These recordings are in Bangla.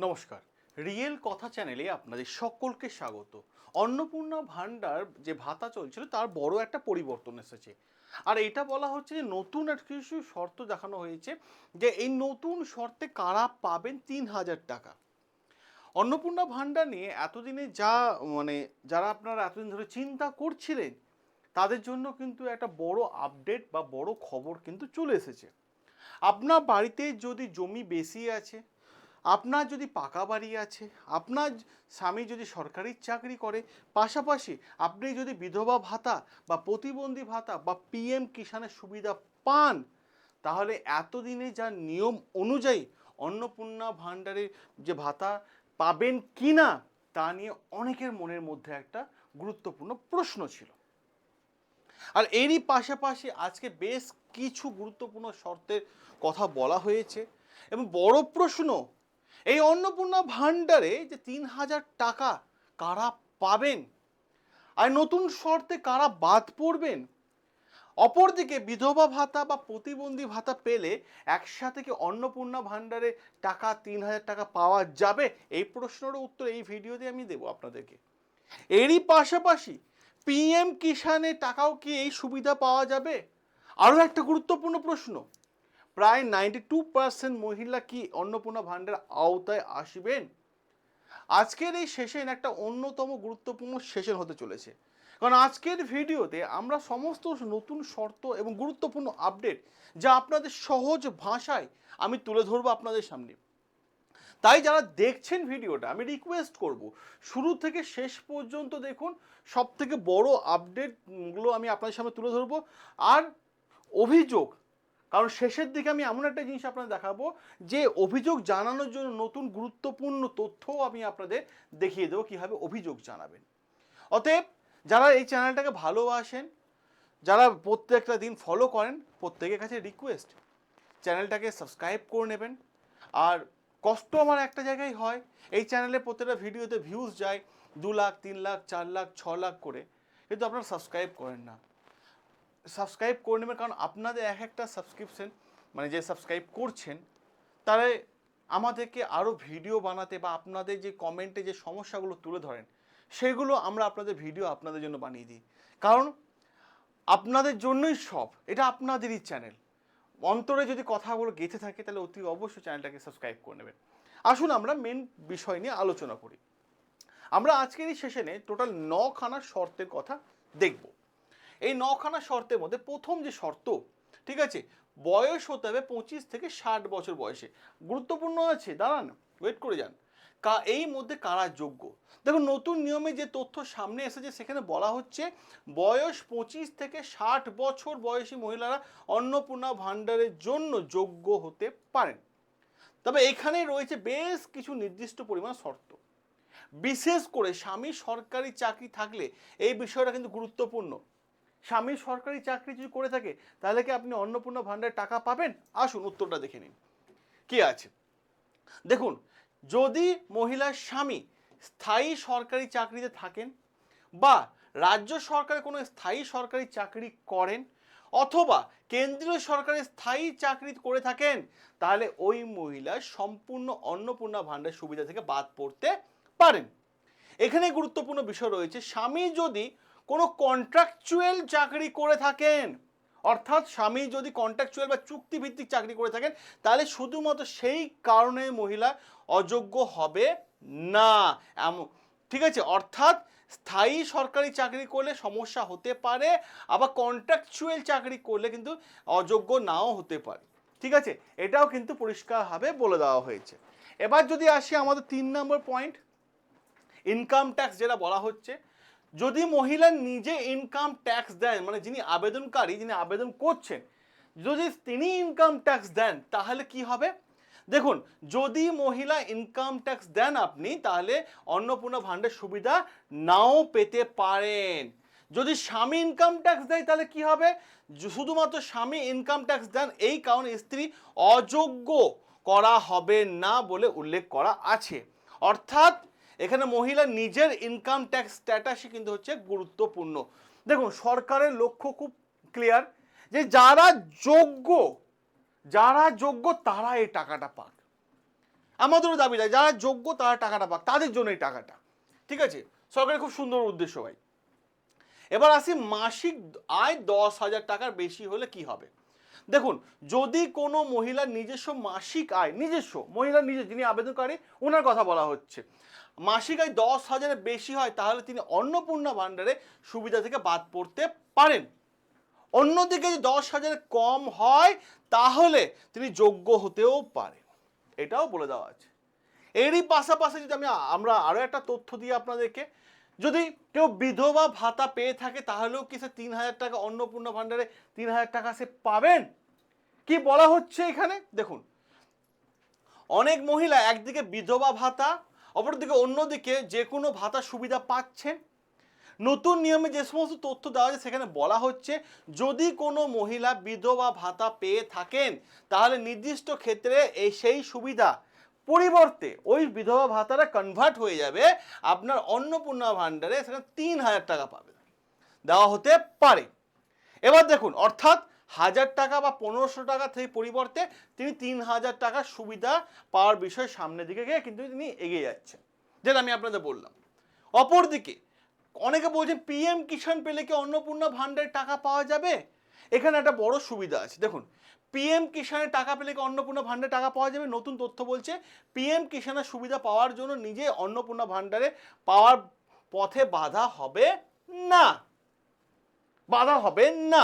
নমস্কার, রিয়েল কথা চ্যানেলে আপনাদের সকলকে স্বাগত। অন্নপূর্ণা ভান্ডার যে ভাতা চলছিল তার বড় একটা পরিবর্তন এসেছে। আর এটা বলা হচ্ছে যে নতুন আর কিছু শর্ত দেখানো হয়েছে, যে এই নতুন শর্তে কারা পাবেন ৩,০০০ টাকা। অন্নপূর্ণা ভান্ডার নিয়ে এতদিনে যা মানে যারা আপনারা এতদিন ধরে চিন্তা করছিলেন, তাদের জন্য কিন্তু একটা বড় আপডেট বা বড় খবর কিন্তু চলে এসেছে। আপনার বাড়িতে যদি জমি বেশি আছে, আপনার যদি পাকা বাড়ি আছে, আপনার স্বামী যদি সরকারি চাকরি করে, পাশাপাশি আপনি যদি বিধবা ভাতা বা প্রতিবন্ধী ভাতা বা পিএম কিষাণের সুবিধা পান, তাহলে এতদিনে যা নিয়ম অনুযায়ী অন্নপূর্ণা ভাণ্ডারের যে ভাতা পাবেন কি না তা নিয়ে অনেকের মনের মধ্যে একটা গুরুত্বপূর্ণ প্রশ্ন ছিল। আর এরই পাশাপাশি আজকে বেশ কিছু গুরুত্বপূর্ণ শর্তের কথা বলা হয়েছে। এবং বড় প্রশ্ন, এই অন্নপূর্ণা ভাণ্ডারে যে ৩,০০০ টাকা কারা পাবেন, আর নতুন শর্তে কারা বাদ পড়বেন, অপরদিকে বিধবা ভাতা বা প্রতিবন্ধী ভাতা পেলে একসাথে কি অন্নপূর্ণা ভাণ্ডারে টাকা ৩,০০০ টাকা পাওয়া যাবে, এই প্রশ্নের উত্তর এই ভিডিওতে আমি দেবো আপনাদেরকে। এরই পাশাপাশি পিএম কিষাণে টাকাও কি এই সুবিধা পাওয়া যাবে, আরও একটা গুরুত্বপূর্ণ প্রশ্ন, প্রায় 92% মহিলা কি অন্নপূর্ণা ভাণ্ডার আওতায় আসবেন। আজকের এই সেশন একটা অন্যতম গুরুত্বপূর্ণ সেশন হতে চলেছে, কারণ আজকের ভিডিওতে আমরা সমস্ত নতুন শর্ত এবং গুরুত্বপূর্ণ আপডেট যা আপনাদের সহজ ভাষায় আমি তুলে ধরবো আপনাদের সামনে। তাই যারা দেখছেন ভিডিওটা, আমি রিকোয়েস্ট করব শুরু থেকে শেষ পর্যন্ত দেখুন। সব থেকে বড় আপডেটগুলো আমি আপনাদের সামনে তুলে ধরবো। আর অভিযোগ, কারণ শেষের দিকে আমি এমন একটা জিনিস আপনাদের দেখাবো যে অভিযোগ জানানোর জন্য নতুন গুরুত্বপূর্ণ তথ্যও আমি আপনাদের দেখিয়ে দেবো কীভাবে অভিযোগ জানাবেন। অতএব যারা এই চ্যানেলটাকে ভালোবাসেন, যারা প্রত্যেকটা দিন ফলো করেন, প্রত্যেকের কাছে রিকোয়েস্ট চ্যানেলটাকে সাবস্ক্রাইব করে নেবেন। আর কষ্ট আমার একটা জায়গায় হয়, এই চ্যানেলে প্রত্যেকটা ভিডিওতে ভিউজ যায় 2 লাখ, 3 লাখ, 4 লাখ, 6 লাখ করে, কিন্তু আপনারা সাবস্ক্রাইব করেন না। সাবস্ক্রাইব করে নেবেন, কারণ আপনাদের এক একটা সাবস্ক্রিপশন, মানে যে সাবস্ক্রাইব করছেন, তারা আমাদেরকে আরও ভিডিও বানাতে বা আপনাদের যে কমেন্টে যে সমস্যাগুলো তুলে ধরেন, সেগুলো আমরা আপনাদের ভিডিও আপনাদের জন্য বানিয়ে দিই। কারণ আপনাদের জন্যই সব, এটা আপনাদেরই চ্যানেল। অন্তরে যদি কথাগুলো গেঁথে থাকে তাহলে অতি অবশ্যই চ্যানেলটাকে সাবস্ক্রাইব করে নেবেন। আসুন আমরা মেন বিষয় নিয়ে আলোচনা করি। আমরা আজকের এই সেশনে টোটাল 9খানা শর্তের কথা দেখব। এই 9খানা শর্তের মধ্যে প্রথম যে শর্ত, ঠিক আছে, বয়স হতে হবে 25 থেকে 60 বছর বয়সে। গুরুত্বপূর্ণ আছে, দাঁড়ান, ওয়েট করে যান। এই মধ্যে কারা যোগ্য? দেখুন, নতুন নিয়মে যে তথ্য সামনে এসেছে সেখানে বলা হচ্ছে বয়স 25 থেকে 60 বছর বয়সী মহিলারা অন্নপূর্ণা ভাণ্ডারের জন্য যোগ্য হতে পারেন। তবে এখানে রয়েছে বেশ কিছু নির্দিষ্ট পরিমাণ শর্ত। বিশেষ করে স্বামী সরকারি চাকরি থাকলে এই বিষয়টা কিন্তু গুরুত্বপূর্ণ। স্বামী সরকারি চাকরি যদি করে থাকে তাহলে কি আপনি অন্নপূর্ণা ভাণ্ডারে টাকা পাবেন? আসুন উত্তরটা দেখে নিন কি আছে। দেখুন, যদি মহিলার স্বামী স্থায়ী সরকারি চাকরিতে থাকেন বা রাজ্য সরকারের কোনো স্থায়ী সরকারি চাকরি করেন অথবা কেন্দ্রীয় সরকারের স্থায়ী চাকরি করে থাকেন, তাহলে ওই মহিলা সম্পূর্ণ অন্নপূর্ণা ভাণ্ডার সুবিধা থেকে বাদ পড়তে পারেন। এখানে গুরুত্বপূর্ণ বিষয় রয়েছে, স্বামী যদি কোনো কন্ট্রাকচুয়াল চাকরি করে থাকেন, অর্থাৎ স্বামী যদি কন্ট্রাকচুয়াল বা চুক্তিভিত্তিক চাকরি করে থাকেন, তাহলে শুধুমাত্র সেই কারণে মহিলা অযোগ্য হবে না। ঠিক আছে, অর্থাৎ স্থায়ী সরকারি চাকরি করলে সমস্যা হতে পারে, আবার কন্ট্রাকচুয়াল চাকরি করলে কিন্তু অযোগ্য নাও হতে পারে। ঠিক আছে, এটাও কিন্তু পরিষ্কারভাবে বলে দেওয়া হয়েছে। এবার যদি আসি আমাদের 3 নম্বর পয়েন্ট, ইনকাম ট্যাক্স যেটা বলা হচ্ছে। যদি মহিলা নিজে ইনকাম ট্যাক্স দেন, মানে যিনি আবেদনকারী, যিনি আবেদন করছেন, যদি তিনি ইনকাম ট্যাক্স দেন তাহলে কি হবে? দেখুন, যদি মহিলা ইনকাম ট্যাক্স দেন আপনি, তাহলে অন্নপূর্ণা ভাণ্ডার সুবিধা নাও পেতে পারেন। যদি স্বামী ইনকাম ট্যাক্স দেয় তাহলে কি হবে? শুধুমাত্র স্বামী ইনকাম ট্যাক্স দেন এই কারণে স্ত্রী অযোগ্য করা হবে না বলে উল্লেখ করা আছে। অর্থাৎ এখানে মহিলা নিজের ইনকাম ট্যাক্স স্ট্যাটাসই কিন্তু হচ্ছে গুরুত্বপূর্ণ। দেখুন, সরকারের লক্ষ্য খুব ক্লিয়ার যে যারা যোগ্য তারা এই টাকাটা পাক। আমাদেরও দাবি যায় যারা যোগ্য তারা টাকাটা পাক, তাদের জন্য এই টাকাটা, ঠিক আছে। সরকারের খুব সুন্দর উদ্দেশ্য ভাই। এবার আসি মাসিক আয় 10,000 টাকার বেশি হলে কি হবে। দেখুন, যদি কোনো মহিলার নিজস্ব মাসিক আয়, নিজস্ব মহিলার যিনি আবেদনকারী ওনার কথা বলা হচ্ছে, মাসিক আয় 10,000-এর বেশি হয়, তাহলে তিনি অন্নপূর্ণা ভাণ্ডারে সুবিধা থেকে বাদ পড়তে পারেন। অন্যদিকে যদি 10,000 কম হয় তাহলে তিনি যোগ্য হতেও পারেন, এটাও বলে দেওয়া আছে। এরই পাশাপাশি যদি আমরা আরও একটা তথ্য দিই আপনাদেরকে, যদি কেউ বিধবা ভাতা পেয়ে থাকে তাহলেও কি সে 3,000 টাকা অন্নপূর্ণা ভাণ্ডারে 3,000 টাকা সে পাবেন? কি বলা হচ্ছে এখানে দেখুন, অনেক মহিলা একদিকে বিধবা ভাতা, অপরদিকে অন্যদিকে যে কোনো ভাতা সুবিধা পাচ্ছেন। নতুন নিয়মে যে সমস্ত তথ্য দেওয়া আছে সেখানে বলা হচ্ছে, যদি কোনো মহিলা বিধবা ভাতা পেয়ে থাকেন তাহলে নির্দিষ্ট ক্ষেত্রে সেই সুবিধা পরিবর্তে ওই বিধবা ভাতাটা কনভার্ট হয়ে যাবে আপনার অন্নপূর্ণা ভাণ্ডারে, সেখানে 3,000 টাকা পাবে, দেওয়া হতে পারে। এবার দেখুন, অর্থাৎ 1,000 টাকা বা 1,500 টাকা থেকে পরিবর্তে তিনি 3,000 টাকার সুবিধা পাওয়ার বিষয়ে সামনের দিকে গিয়ে কিন্তু তিনি এগিয়ে যাচ্ছেন, যেটা আমি আপনাদের বললাম। অপরদিকে অনেকে বলছেন পিএম কিষাণ পেলে কি অন্নপূর্ণা ভাণ্ডারের টাকা পাওয়া যাবে? এখানে একটা বড় সুবিধা আছে। দেখুন, পিএম কিষাণের টাকা পেলে কি অন্নপূর্ণা ভাণ্ডারে টাকা পাওয়া যাবে? নতুন তথ্য বলছে পিএম কিষাণের সুবিধা পাওয়ার জন্য নিজে অন্নপূর্ণা ভাণ্ডারে পাওয়ার পথে বাধা হবে না, বাধা হবে না।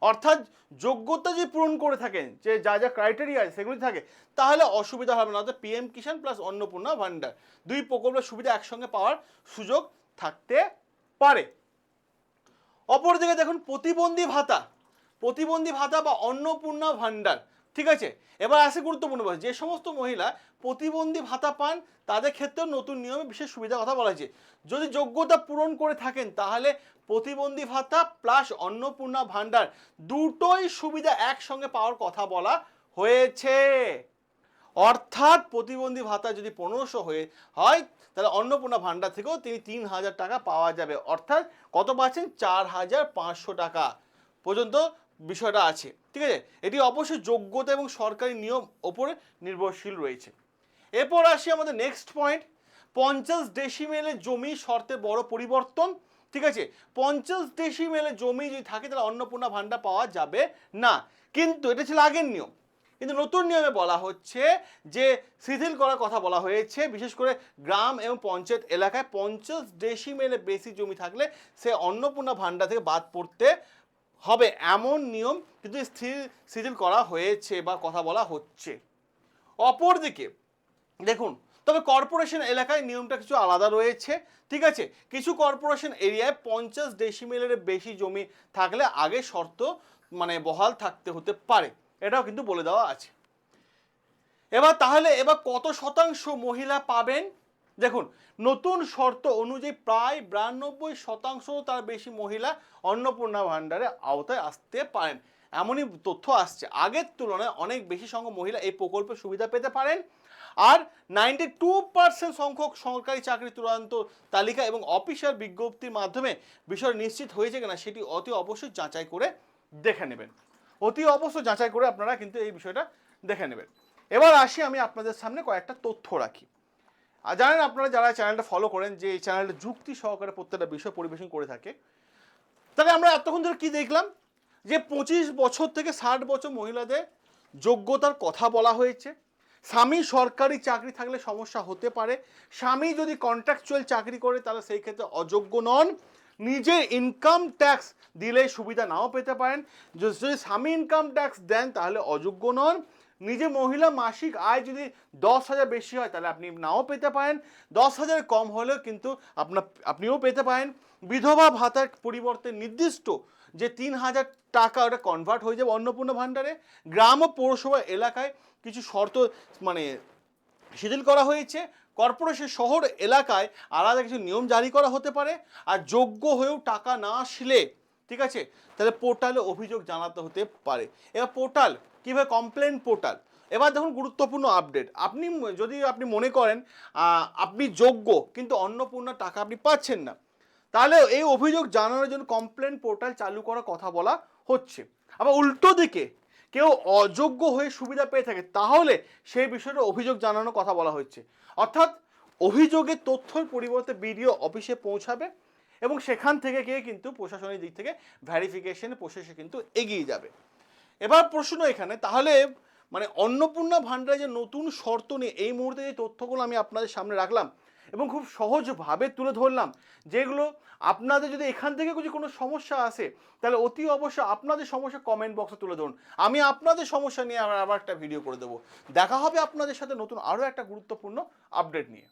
অর্থাৎ যোগ্যতা যে পূরণ করে থাকেন, যে যা যা ক্রাইটেরিয়া আছে সেগুলি থাকে, তাহলে অসুবিধা হবে না। অর্থাৎ পিএম কিষাণ প্লাস অন্নপূর্ণা ভাণ্ডার দুই প্রকল্পের সুবিধা একসঙ্গে পাওয়ার সুযোগ থাকতে পারে। অপরদিকে দেখুন, প্রতিবন্ধী ভাতা বা অন্নপূর্ণা ভাণ্ডার, ঠিক আছে। এবার আসে গুরুত্বপূর্ণ বিষয়, যে সমস্ত মহিলা প্রতিবন্ধী ভাতা পান তাদের ক্ষেত্রেও নতুন নিয়মে বিশেষ সুবিধার কথা বলা হয়েছে। যদি যোগ্যতা পূরণ করে থাকেন তাহলে প্রতিবন্ধী ভাতা প্লাস অন্নপূর্ণা ভাণ্ডার দুটোই সুবিধা একসঙ্গে পাওয়ার কথা বলা হয়েছে। অর্থাৎ প্রতিবন্ধী ভাতা যদি 1,500 হয় তাহলে অন্নপূর্ণা ভাণ্ডার থেকেও তিনি 3,000 টাকা পাওয়া যাবে। অর্থাৎ কত পাচ্ছেন? 4,500 টাকা পর্যন্ত বিষয়টা আছে, ঠিক আছে। এটি অবশ্যই যোগ্যতা এবং সরকারি নিয়ম ওপরে নির্ভরশীল রয়েছে। এরপর আসি আমাদের নেক্সট পয়েন্ট, 50 ডেসিমেলের জমি শর্তে বড় পরিবর্তন, ঠিক আছে। 50 ডেসিমেলের জমি যদি থাকে তাহলে অন্নপূর্ণা ভাণ্ডার পাওয়া যাবে না, কিন্তু এটা ছিল আগের নিয়ম। কিন্তু নতুন নিয়মে বলা হচ্ছে যে শিথিল করার কথা বলা হয়েছে, বিশেষ করে গ্রাম এবং পঞ্চায়েত এলাকায় 50 ডেসিমেলের বেশি জমি থাকলে সে অন্নপূর্ণা ভাণ্ডার থেকে বাদ পড়তে হবে, এমন নিয়ম কিন্তু শিথিল করা হয়েছে বা কথা বলা হচ্ছে। অপরদিকে দেখুন, তবে কর্পোরেশন এলাকায় নিয়মটা কিছু আলাদা রয়েছে, ঠিক আছে। কিছু কর্পোরেশন এরিয়ায় 50 ডেসিমেলের বেশি জমি থাকলে আগে শর্ত বহাল থাকতে হতে পারে, এটাও কিন্তু বলে দেওয়া আছে। এবার কত শতাংশ মহিলা পাবেন? দেখুন, নতুন শর্ত অনুযায়ী প্রায় 92% তার বেশি মহিলা অন্নপূর্ণা ভাণ্ডারে আওতায় আসতে পারেন, এমনই তথ্য আসছে। আগের তুলনায় অনেক বেশি সংখ্যক মহিলা এই প্রকল্পের সুবিধা পেতে পারেন। আর 92% সংখ্যক সরকারি চাকরি চূড়ান্ত তালিকা এবং অফিসিয়াল বিজ্ঞপ্তির মাধ্যমে বিষয় নিশ্চিত হয়েছে কিনা সেটি অতি অবশ্যই যাচাই করে দেখে নেবেন, অতি অবশ্যই যাচাই করে আপনারা কিন্তু এই বিষয়টা দেখে নেবেন। এবার আসি, আমি আপনাদের সামনে কয়েকটা তথ্য রাখি। আর জানেন আপনারা যারা চ্যানেলটা ফলো করেন যে এই চ্যানেলটা যুক্তি সহকারে প্রত্যেকটা বিষয় পরিবেশন করে থাকে। তাহলে আমরা এতক্ষণ ধরে কি দেখলাম, যে 25 বছর থেকে 60 বছর মহিলাদের যোগ্যতার কথা বলা হয়েছে। স্বামী সরকারি চাকরি থাকলে সমস্যা হতে পারে, স্বামী যদি কন্ট্রাকচুয়াল চাকরি করে তাহলে সেই ক্ষেত্রে অযোগ্য নন। নিজে ইনকাম ট্যাক্স দিলে সুবিধা নাও পেতে পারেন, যদি স্বামী ইনকাম ট্যাক্স দেন তাহলে অযোগ্য নন। নিজে মহিলা মাসিক আয় যদি 10,000 বেশি হয় তাহলে আপনি নাও পেতে পারেন, 10,000 কম হলেও কিন্তু আপনিও পেতে পারেন। বিধবা ভাতার পরিবর্তে নির্দিষ্ট যে 3,000 টাকা ওটা কনভার্ট হয়ে যাবে অন্নপূর্ণা ভাণ্ডারে। গ্রাম ও পৌরসভা এলাকায় কিছু শর্ত শিথিল করা হয়েছে। কর্পোরেশন শহর এলাকায় আলাদা কিছু নিয়ম জারি করা হতে পারে। আর যোগ্য হয়েও টাকা না আসলে, ঠিক আছে, তাহলে পোর্টালে অভিযোগ জানাতে হতে পারে। এবার পোর্টাল কীভাবে, কমপ্লেন পোর্টাল। এবার দেখুন গুরুত্বপূর্ণ আপডেট, যদি আপনি মনে করেন আপনি যোগ্য কিন্তু অন্নপূর্ণা টাকা আপনি পাচ্ছেন না, তাহলে এই অভিযোগ জানানোর জন্য কমপ্লেন পোর্টাল চালু করার কথা বলা হচ্ছে। আবার উল্টো দিকে কেউ অযোগ্য হয়ে সুবিধা পেয়ে থাকে তাহলে সেই বিষয়ে অভিযোগ জানানোর কথা বলা হচ্ছে। অর্থাৎ অভিযোগের তথ্যর পরিবর্তে বিডিও অফিসে পৌঁছাবে এবং সেখান থেকে গিয়ে কিন্তু প্রশাসনিক দিক থেকে ভ্যারিফিকেশন প্রসেসে কিন্তু এগিয়ে যাবে। এবার প্রশ্ন এখানে, তাহলে মানে অন্নপূর্ণা ভান্ডারে যে নতুন শর্ত নিয়ে এই মুহূর্তে যে তথ্যগুলো আমি আপনাদের সামনে রাখলাম এবং খুব সহজভাবে তুলে ধরলাম, যেগুলো আপনাদের যদি এখান থেকে যদি কোনো সমস্যা আসে তাহলে অতি অবশ্যই আপনাদের সমস্যা কমেন্ট বক্সে তুলে ধরুন, আমি আপনাদের সমস্যা নিয়ে আবার একটা ভিডিও করে দেবো। দেখা হবে আপনাদের সাথে নতুন আরও একটা গুরুত্বপূর্ণ আপডেট নিয়ে।